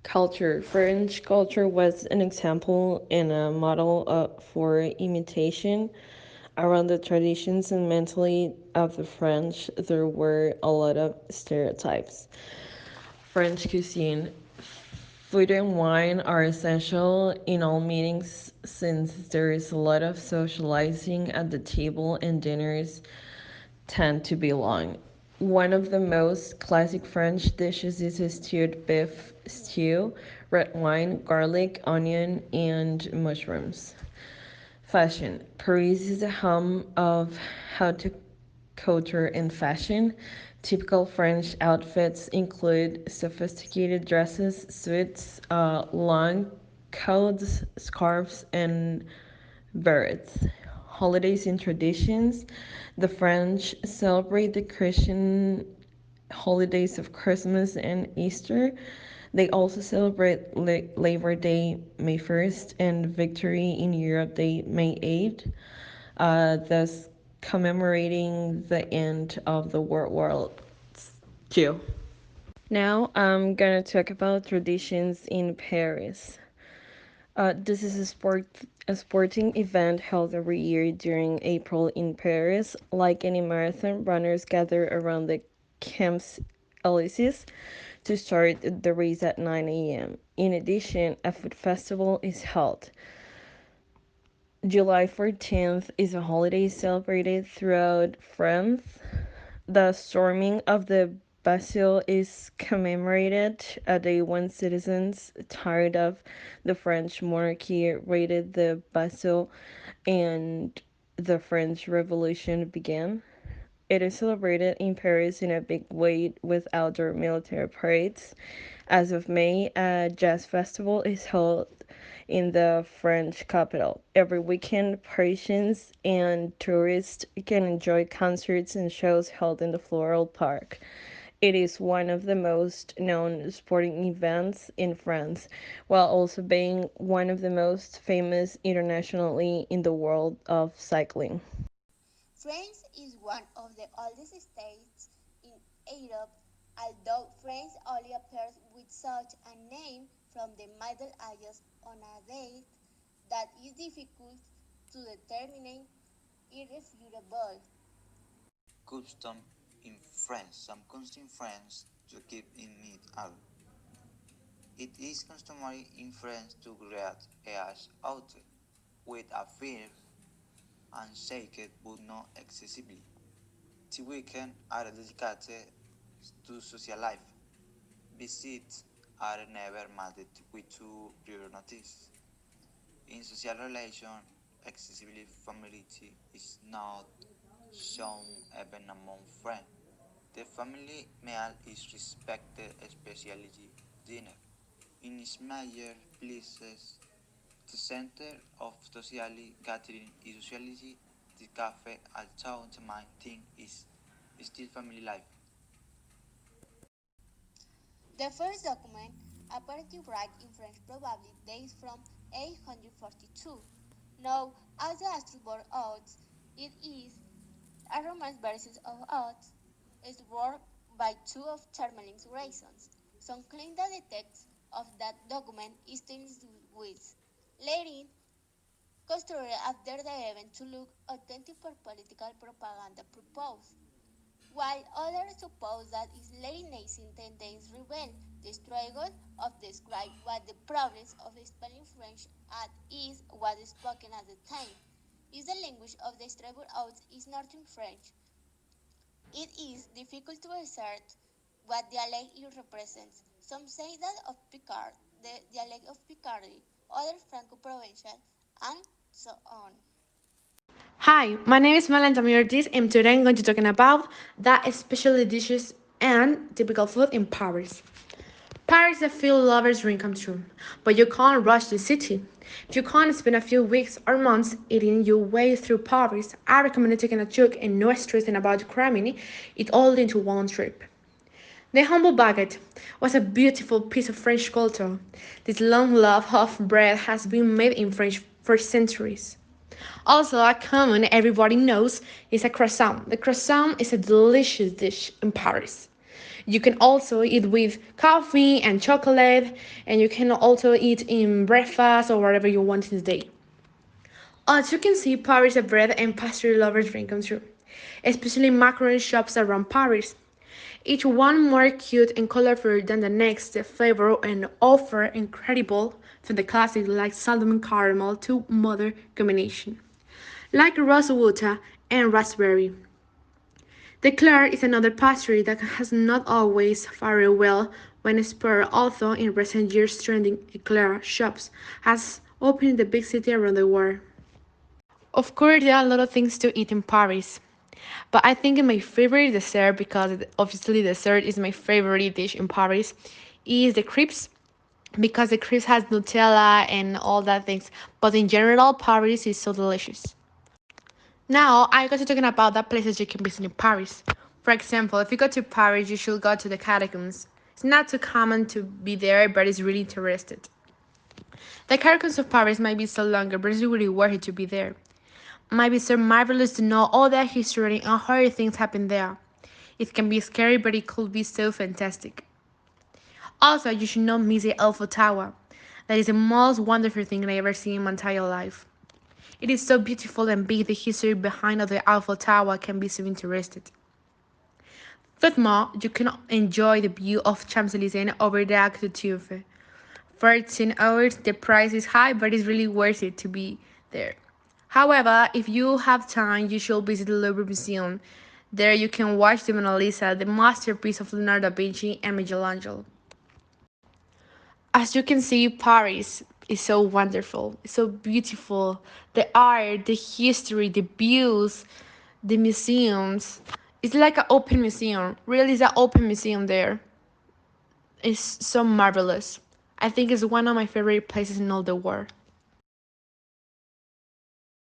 Culture. French culture was an example and a model for imitation. Around the traditions and mentality of the French, there were a lot of stereotypes. French cuisine. Food and wine are essential in all meetings since there is a lot of socializing at the table and dinners tend to be long. One of the most classic French dishes is a stewed beef stew, red wine, garlic, onion, and mushrooms. Fashion. Paris is a home of haute couture and fashion. Typical French outfits include sophisticated dresses, suits, long coats, scarves, and berets. Holidays and traditions. The French celebrate the Christian holidays of Christmas and Easter. They also celebrate Labor Day, May 1st, and Victory in Europe Day, May 8th, thus commemorating the end of the World War II. Now I'm gonna talk about traditions in Paris. This is a sporting event held every year during April in Paris. Like any marathon, runners gather around the Champs Elysees to start the race at 9 a.m. In addition, a food festival is held. July 14th is a holiday celebrated throughout France. The storming of the Bastille is commemorated, a day when citizens, tired of the French monarchy, raided the Bastille and the French Revolution began. It is celebrated in Paris in a big way with outdoor military parades. As of May, a jazz festival is held in the French capital. Every weekend, Parisians and tourists can enjoy concerts and shows held in the Floral Park. It is one of the most known sporting events in France, while also being one of the most famous internationally in the world of cycling. France is one of the oldest states in Europe, although France only appears with such a name from the Middle Ages on a date that is difficult to determine irrefutable. Custom in France. Some custom in France to keep in it are. It is customary in France to create a out with a fair and shaked but not excessively. The weekend are dedicated to social life. Visits are never made with two priorities. In social relations, excessively familiarity is not shown even among friends. The family meal is respected, especially dinner. In its major places, the center of social gathering is usually the cafe, although the main thing is still family life. The first document apparently written in French probably dates from 842. Now, as the Astroboard odds, it is a Romance version of odds is worked by two of Charlemagne's raisons. Some claim that the text of that document is tinged with leading construed after the event to look authentic for political propaganda purposes, while others suppose that its late-nascent tendencies reveal the struggle of describe what the progress of spelling French at is what is spoken at the time. Is the language of the Strasbourg Oath is Northern French. It is difficult to assert what dialect it represents. Some say that of Picard, the dialect of Picardy, others Franco-Provençal, and so on. Hi, my name is Malenta Mirtis, and today I'm going to talk about the specialty dishes and typical food in Paris. Paris is a food lover's dream come true, but you can't rush the city. If you can't spend a few weeks or months eating your way through Paris, I recommend taking a trip and no stressing about cramming it all into one trip. The humble baguette was a beautiful piece of French culture. This long loaf of bread has been made in France for centuries. Also, a common everybody knows is a croissant. The croissant is a delicious dish in Paris. You can also eat with coffee and chocolate, and you can also eat in breakfast or whatever you want in the day. As you can see, Paris is a bread and pastry lovers' dream come true, especially macaron shops around Paris. Each one more cute and colorful than the next, the flavor and offer incredible from the classic like salmon caramel to modern combination, like rosewater and raspberry. The Eclair is another pastry that has not always fared well when explored, although in recent years trending eclair shops has opened in the big city around the world. Of course, there are a lot of things to eat in Paris, but I think my favorite dessert, because obviously dessert is my favorite dish in Paris, is the crepes, because the crepes has Nutella and all that things. But in general, Paris is so delicious. Now I got to talking about the places you can visit in Paris. For example, if you go to Paris, you should go to the catacombs. It's not too common to be there, but it's really interesting. The catacombs of Paris might be so longer, but it's really worth it to be there. Might be so marvelous to know all that history and horror things happen there. It can be scary, but it could be so fantastic. Also, you should not miss the Eiffel Tower. That is the most wonderful thing I ever seen in my entire life. It is so beautiful and big. The history behind the Eiffel Tower can be so interesting. Furthermore, you can enjoy the view of Champs-Élysées over the Arc de Triomphe. For 10 hours, the price is high, but it's really worth it to be there. However, if you have time, you should visit the Louvre Museum. There you can watch the Mona Lisa, the masterpiece of Leonardo da Vinci and Michelangelo. As you can see, Paris is so wonderful, it's so beautiful. The art, the history, the views, the museums. It's like an open museum. Really, it's an open museum there. It's so marvelous. I think it's one of my favorite places in all the world.